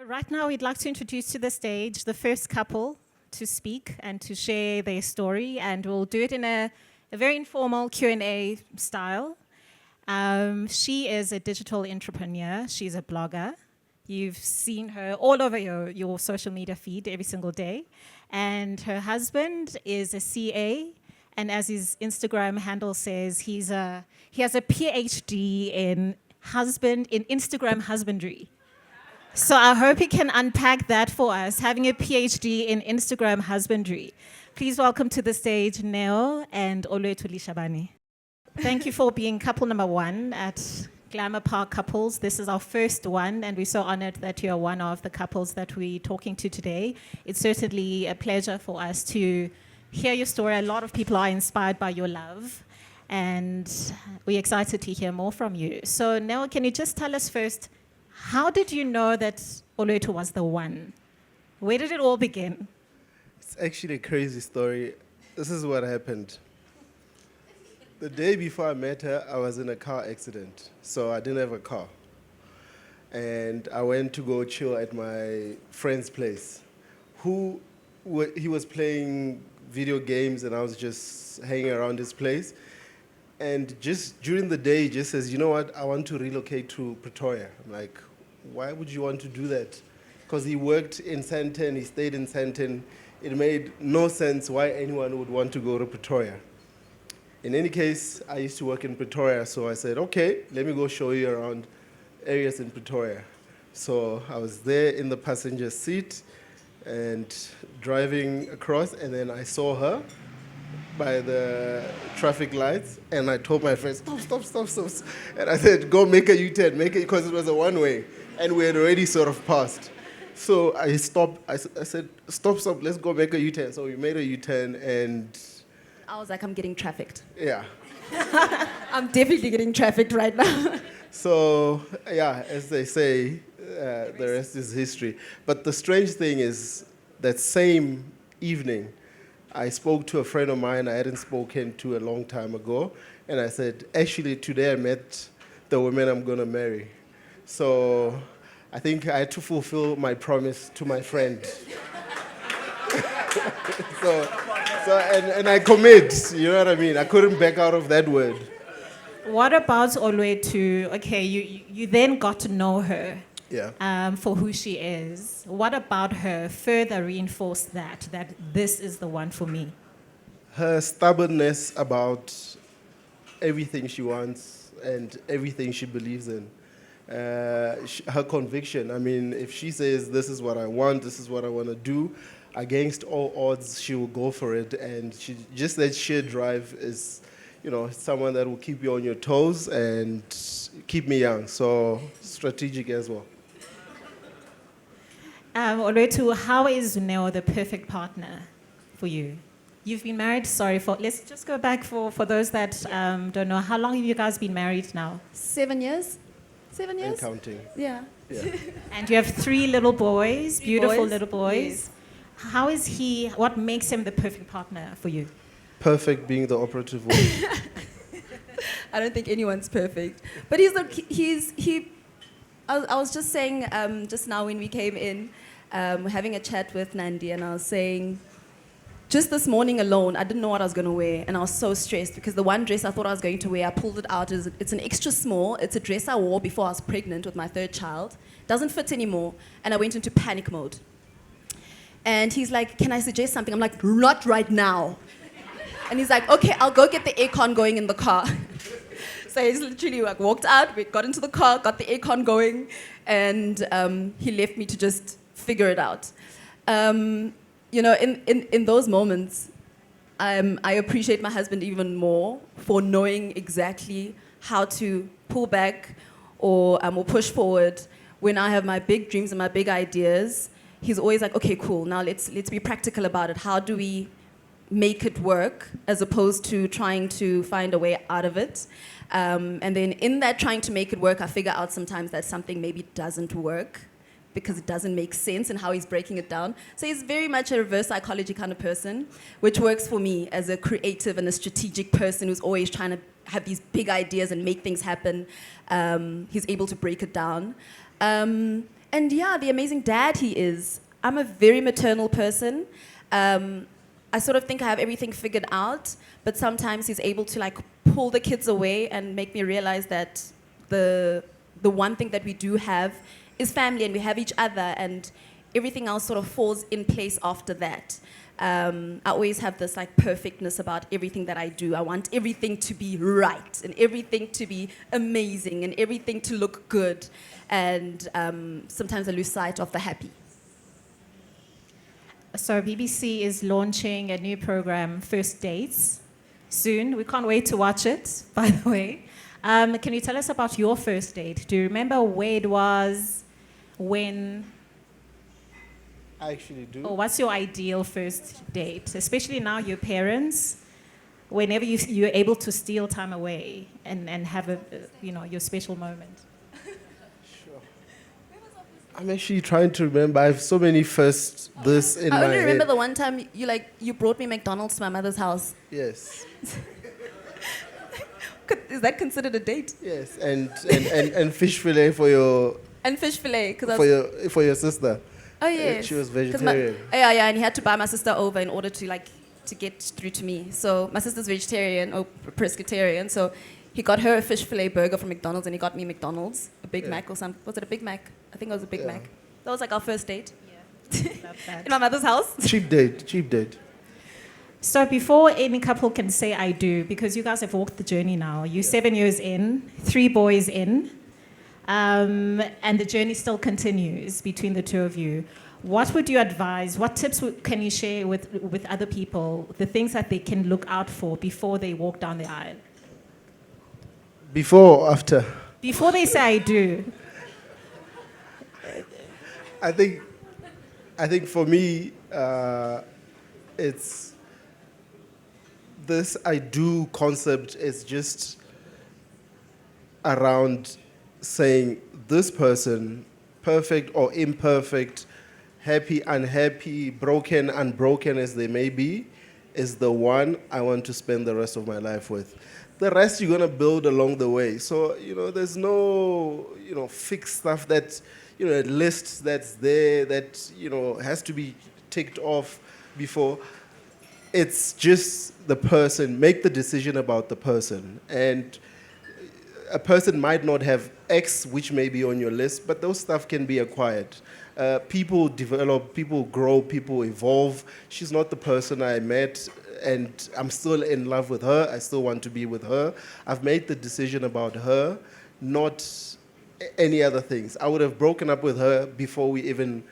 Right now, we'd like to introduce to the stage the first couple to speak and to share their story, and we'll do it in a very informal Q&A style. She is a digital entrepreneur. She's a blogger. You've seen her all over your social media feed every single day. And her husband is a CA, and as his Instagram handle says, he has a PhD in Instagram husbandry. So I hope he can unpack that for us, having a PhD in Instagram husbandry. Please welcome to the stage Neo and Olwethu Leshabane. Thank you for being couple number one at Glamour Park Couples. This is our first one, and we're so honored that you're one of the couples that we're talking to today. It's certainly a pleasure for us to hear your story. A lot of people are inspired by your love, and we're excited to hear more from you. So Neo, can you just tell us first, how did you know that Olwethu was the one? Where did it all begin? It's actually a crazy story. This is what happened. The day before I met her, I was in a car accident, so I didn't have a car. And I went to go chill at my friend's place. He was playing video games, and I was just hanging around his place. And just during the day, he just says, you know what, I want to relocate to Pretoria. I'm like, why would you want to do that? Because he worked in Sandton, he stayed in Sandton. It made no sense why anyone would want to go to Pretoria. In any case, I used to work in Pretoria, so I said, okay, let me go show you around areas in Pretoria. So I was there in the passenger seat and driving across, and then I saw her by the traffic lights, and I told my friend, stop. And I said, go make a U-turn, because it was a one-way, and we had already sort of passed. So I stopped, I said, stop, let's go make a U-turn. So we made a U-turn, and I was like, I'm getting trafficked. yeah. I'm definitely getting trafficked right now. So, yeah, as they say, the rest is history. But the strange thing is, that same evening, I spoke to a friend of mine I hadn't spoken to a long time ago, and I said, actually, today I met the woman I'm going to marry. So I think I had to fulfill my promise to my friend. And I commit, you know what I mean? I couldn't back out of that word. What about Olwethu? Okay, you then got to know her. Yeah. For who she is. What about her further reinforced that this is the one for me? Her stubbornness about everything she wants and everything she believes in. Her conviction. I mean, if she says, this is what I want, this is what I want to do, against all odds, she will go for it. And just that sheer drive is, someone that will keep you on your toes and keep me young. So strategic as well. Olwethu, how is Neo the perfect partner for you? You've been married, let's just go back for those that don't know. How long have you guys been married now? 7 years? 7 years? And counting. Yeah. And you have 3 little boys, beautiful little boys. Yes. How is he, what makes him the perfect partner for you? Perfect being the operative word. I don't think anyone's perfect. But I was just saying just now when we came in, having a chat with Nandi, and I was saying, just this morning alone, I didn't know what I was going to wear, and I was so stressed because the one dress I thought I was going to wear, I pulled it out. It's an extra small. It's a dress I wore before I was pregnant with my 3rd child. Doesn't fit anymore, and I went into panic mode. And he's like, can I suggest something? I'm like, not right now. And he's like, okay, I'll go get the aircon going in the car. So he's literally like walked out, we got into the car, got the aircon going, and he left me to just figure it out. In those moments, I appreciate my husband even more for knowing exactly how to pull back or push forward. When I have my big dreams and my big ideas, he's always like, okay, cool, now let's be practical about it. How do we make it work as opposed to trying to find a way out of it? And then in that trying to make it work, I figure out sometimes that something maybe doesn't work because it doesn't make sense in how he's breaking it down. So he's very much a reverse psychology kind of person, which works for me as a creative and a strategic person who's always trying to have these big ideas and make things happen. He's able to break it down. And yeah, the amazing dad he is. I'm a very maternal person. I sort of think I have everything figured out, but sometimes he's able to like pull the kids away and make me realize that the one thing that we do have is family, and we have each other, and everything else sort of falls in place after that. I always have this like perfectness about everything that I do. I want everything to be right and everything to be amazing and everything to look good. And sometimes I lose sight of the happy. So BBC is launching a new program, First Dates, soon. We can't wait to watch it, by the way. Can you tell us about your first date? Do you remember where it was, when? I actually do. Or what's your ideal first date? Especially now your parents, whenever you're able to steal time away and have your special moment. Sure. I'm actually trying to remember. I have so many firsts this in my I head. only remember the one time you brought me McDonald's to my mother's house. Yes. Is that considered a date? Yes, and fish fillet for your And fish fillet, for your sister. Oh yes. She was 'Cause vegetarian. yeah, and he had to buy my sister over in order to get through to me. So my sister's vegetarian or pescatarian, so he got her a fish fillet burger from McDonald's, and he got me McDonald's, a Big Mac or something. Was it a Big Mac? I think it was a Big Yeah. Mac. That was like our first date Love that. in my mother's house. Cheap date. So before any couple can say I do, because you guys have walked the journey now, you're 7 years in, 3 boys in, and the journey still continues between the two of you. What would you advise, what tips can you share with other people, the things that they can look out for before they walk down the aisle? Before or after? Before they say I do. I think for me, it's this I do concept is just around saying this person, perfect or imperfect, happy, unhappy, broken, unbroken as they may be, is the one I want to spend the rest of my life with. The rest you're going to build along the way. So, there's no, fixed stuff that, a list that's there that, has to be ticked off before. It's just the person. Make the decision about the person. And a person might not have X, which may be on your list, but those stuff can be acquired. People develop, people grow, people evolve. She's not the person I met, and I'm still in love with her. I still want to be with her. I've made the decision about her, not any other things. I would have broken up with her before we even,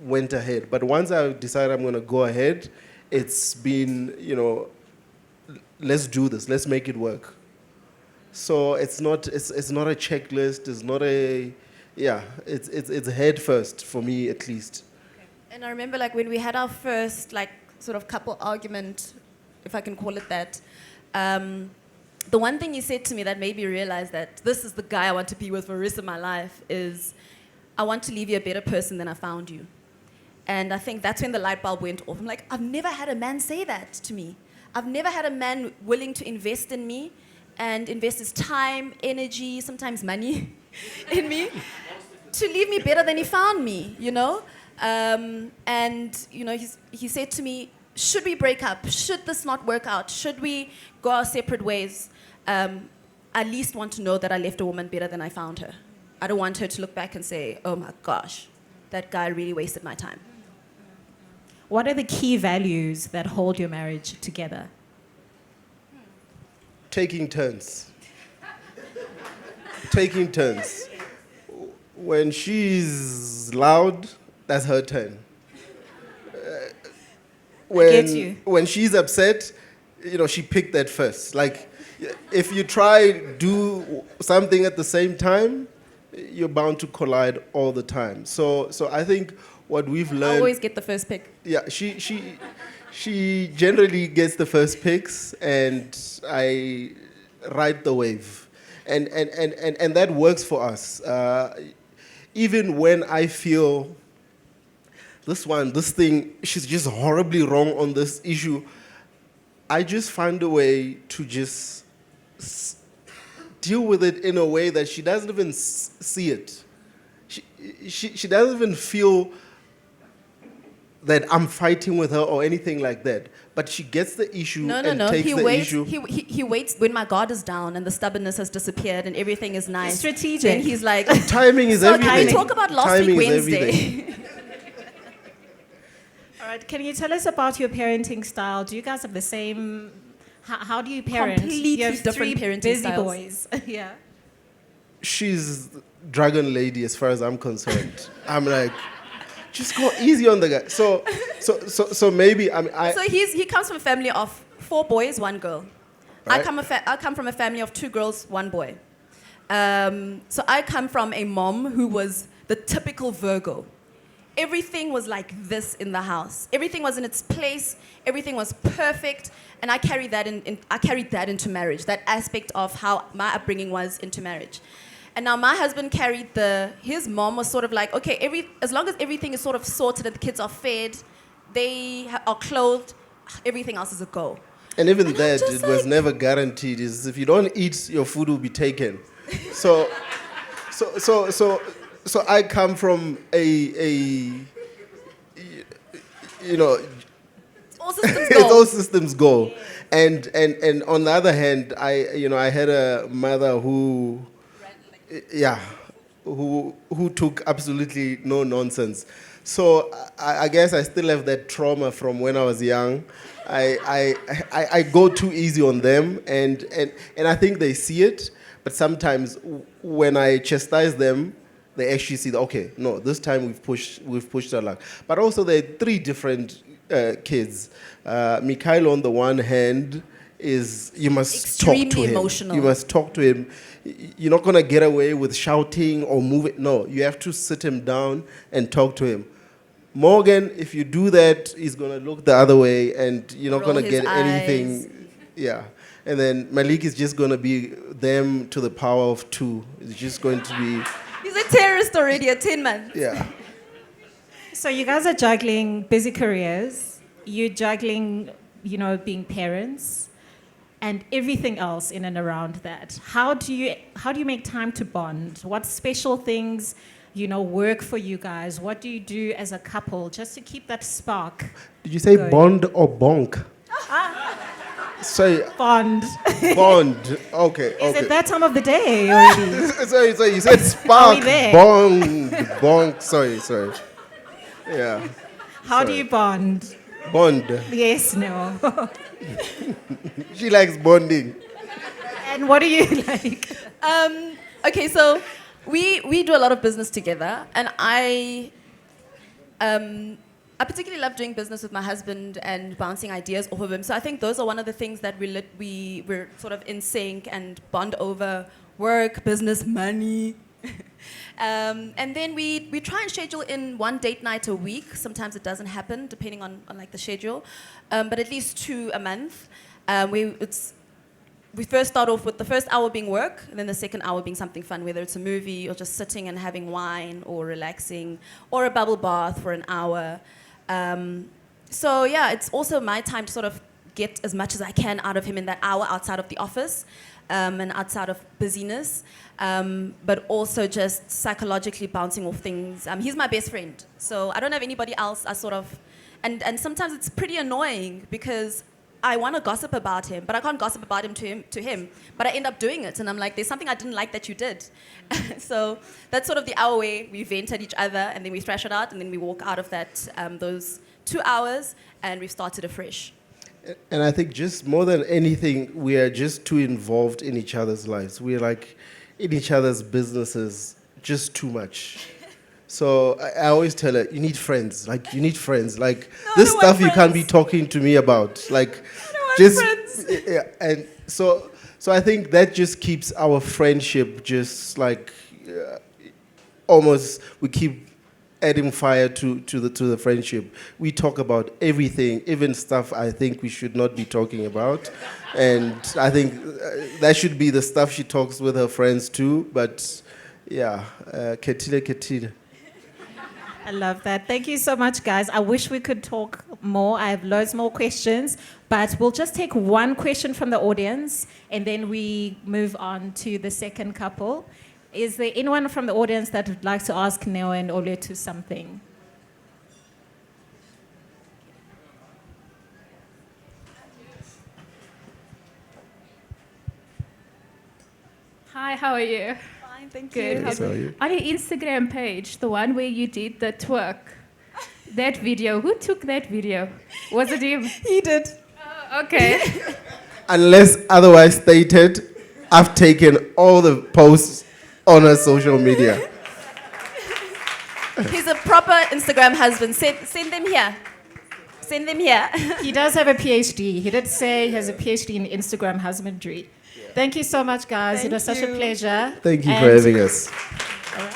went ahead. But once I decided I'm going to go ahead, it's been, let's do this. Let's make it work. So it's not a checklist. It's not it's head first for me at least. Okay. And I remember when we had our first sort of couple argument, if I can call it that, the one thing he said to me that made me realize that this is the guy I want to be with for the rest of my life is, I want to leave you a better person than I found you. And I think that's when the light bulb went off. I'm like, I've never had a man say that to me. I've never had a man willing to invest in me and invest his time, energy, sometimes money in me to leave me better than he found me, he said to me, should we break up? Should this not work out? Should we go our separate ways? I at least want to know that I left a woman better than I found her. I don't want her to look back and say, oh my gosh, that guy really wasted my time. What are the key values that hold your marriage together? Taking turns. Taking turns. When she's loud, that's her turn. Get you. When she's upset, she picked that first. If you try do something at the same time, you're bound to collide all the time. So I think what we've learned. I always get the first pick. Yeah, she generally gets the first picks, and I ride the wave, and that works for us. Even when I feel this thing, she's just horribly wrong on this issue, I just find a way to just deal with it in a way that she doesn't even see it. she doesn't even feel that I'm fighting with her or anything like that. But she gets the issue and takes the issue. He waits when my guard is down and the stubbornness has disappeared and everything is nice. It's strategic. Then he's like, Timing is so everything. can we talk about last Timing week is Wednesday? everything. All right, can you tell us about your parenting style? Do you guys have the same? How do you parent? Completely you have different three parenting busy styles. boys. Yeah. She's dragon lady as far as I'm concerned. I'm like, just go easy on the guy. So maybe So he comes from a family of 4 boys, 1 girl. Right. I come from a family of 2 girls, 1 boy. So I come from a mom who was the typical Virgo. Everything was like this in the house. Everything was in its place. Everything was perfect, and I carried that I carried that into marriage. That aspect of how my upbringing was into marriage. And now my husband carried his mom was sort of like, okay, as long as everything is sort of sorted and the kids are fed, they are clothed, everything else is a go. And even And I'm that, just it was like- never guaranteed. Is if you don't eat, your food will be taken. So I come from All systems it's go. all systems go. And on the other hand, I had a mother who took absolutely no nonsense. So I guess I still have that trauma from when I was young. I go too easy on them, and I think they see it. But sometimes when I chastise them, they actually see, okay, no, this time we've pushed our luck. But also there are 3 different kids. Mikhail, on the one hand, is you must talk to Extremely him. emotional. You must talk to him. You're not gonna get away with shouting or moving. No, you have to sit him down and talk to him. Morgan, if you do that, he's gonna look the other way, and you're not Roll gonna his get eyes. anything. Yeah. And then Malik is just gonna be them to the power of 2. It's just going to be, He's a terrorist already at 10 months. yeah. So you guys are juggling busy careers. You're juggling, being parents, and everything else in and around that. How do you make time to bond? What special things, work for you guys? What do you do as a couple just to keep that spark? Did you say Good. bond or bonk? Sorry, Bond. bond. Okay, Is okay. it that time of the day already? Sorry, you said spark, Are we there? bond, bonk. Sorry. Yeah, How do Sorry. you bond? bond. Yes, no. She likes bonding. And what do you like? Okay, so we do a lot of business together, and I particularly love doing business with my husband and bouncing ideas off of him. So I think those are one of the things that we're sort of in sync and bond over: work, business, money. And then we try and schedule in 1 date night a week. Sometimes it doesn't happen, depending on like the schedule, but at least 2 a month. We first start off with the first hour being work, and then the second hour being something fun, whether it's a movie or just sitting and having wine or relaxing, or a bubble bath for an hour. So yeah, it's also my time to sort of get as much as I can out of him in that hour outside of the office, and outside of busyness, but also just psychologically bouncing off things. He's my best friend, so I don't have anybody else. And sometimes it's pretty annoying because I want to gossip about him, but I can't gossip about him to him. But I end up doing it, and I'm like, there's something I didn't like that you did. So that's sort of the hour where we vent at each other, and then we thrash it out, and then we walk out of that those 2 hours, and we've started afresh. And I think just more than anything, we are just too involved in each other's lives. We're like in each other's businesses just too much. So I always tell her, you need friends. Like, you need friends. Like, this don't stuff want you can't be friends. talking to me about. Like, want just friends. yeah. And so I think that just keeps our friendship just like almost. We keep adding fire to the friendship. We talk about everything, even stuff I think we should not be talking about. And I think that should be the stuff she talks with her friends too. But yeah, Ketile. I love that. Thank you so much, guys. I wish we could talk more. I have loads more questions, but we'll just take one question from the audience, and then we move on to the second couple. Is there anyone from the audience that would like to ask Neo and Olwethu something? Hi, how are you? Fine, thank Good. you. Yes, how are you? On your Instagram page, the one where you did the twerk, that video, who took that video? Was it him? He did. Oh, okay. Unless otherwise stated, I've taken all the posts on her social media. He's a proper Instagram husband. Send them here. Send them here. He does have a PhD. He did say he has a PhD in Instagram husbandry. Thank you so much, guys. Thank it was such a you. pleasure. Thank you for And- having us. All right.